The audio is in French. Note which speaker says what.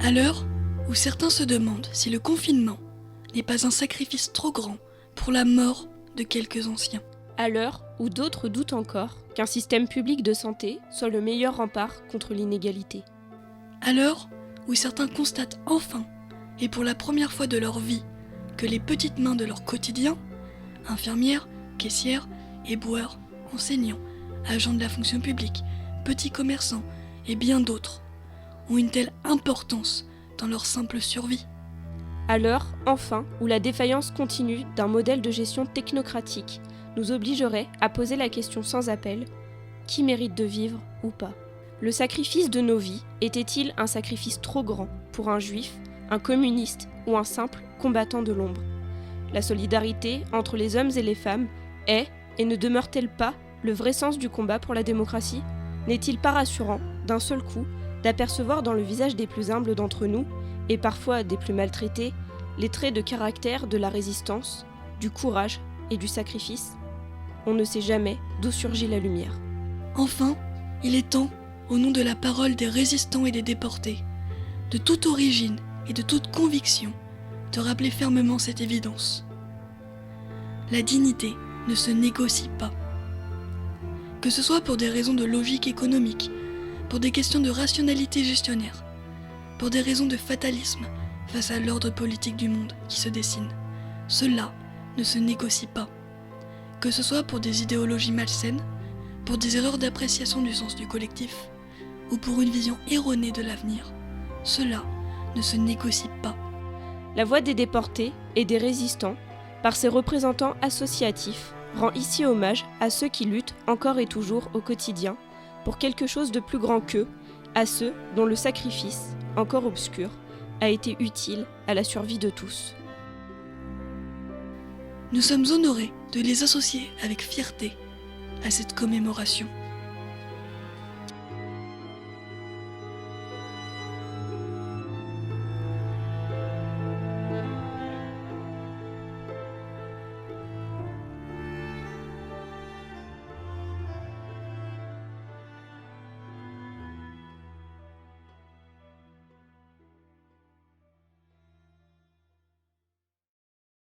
Speaker 1: À l'heure où certains se demandent si le confinement n'est pas un sacrifice trop grand pour la mort de quelques anciens.
Speaker 2: À l'heure où d'autres doutent encore qu'un système public de santé soit le meilleur rempart contre l'inégalité.
Speaker 1: À l'heure où certains constatent enfin, et pour la première fois de leur vie, que les petites mains de leur quotidien, infirmières, caissières, éboueurs, enseignants, agents de la fonction publique, petits commerçants et bien d'autres, ont une telle importance dans leur simple survie.
Speaker 2: À l'heure, enfin, où la défaillance continue d'un modèle de gestion technocratique nous obligerait à poser la question sans appel, qui mérite de vivre ou pas ? Le sacrifice de nos vies était-il un sacrifice trop grand pour un juif, un communiste ou un simple combattant de l'ombre ? La solidarité entre les hommes et les femmes est et ne demeure-t-elle pas le vrai sens du combat pour la démocratie ? N'est-il pas rassurant, d'un seul coup, d'apercevoir dans le visage des plus humbles d'entre nous, et parfois des plus maltraités, les traits de caractère de la résistance, du courage et du sacrifice ? On ne sait jamais d'où surgit la lumière.
Speaker 1: Enfin, il est temps, au nom de la parole des résistants et des déportés, de toute origine et de toute conviction, de rappeler fermement cette évidence. La dignité ne se négocie pas. Que ce soit pour des raisons de logique économique, pour des questions de rationalité gestionnaire, pour des raisons de fatalisme face à l'ordre politique du monde qui se dessine, cela ne se négocie pas. Que ce soit pour des idéologies malsaines, pour des erreurs d'appréciation du sens du collectif, ou pour une vision erronée de l'avenir, cela ne se négocie pas.
Speaker 2: La voix des déportés et des résistants, par ses représentants associatifs, rend ici hommage à ceux qui luttent encore et toujours au quotidien pour quelque chose de plus grand qu'eux, à ceux dont le sacrifice, encore obscur, a été utile à la survie de tous.
Speaker 1: Nous sommes honorés de les associer avec fierté à cette commémoration.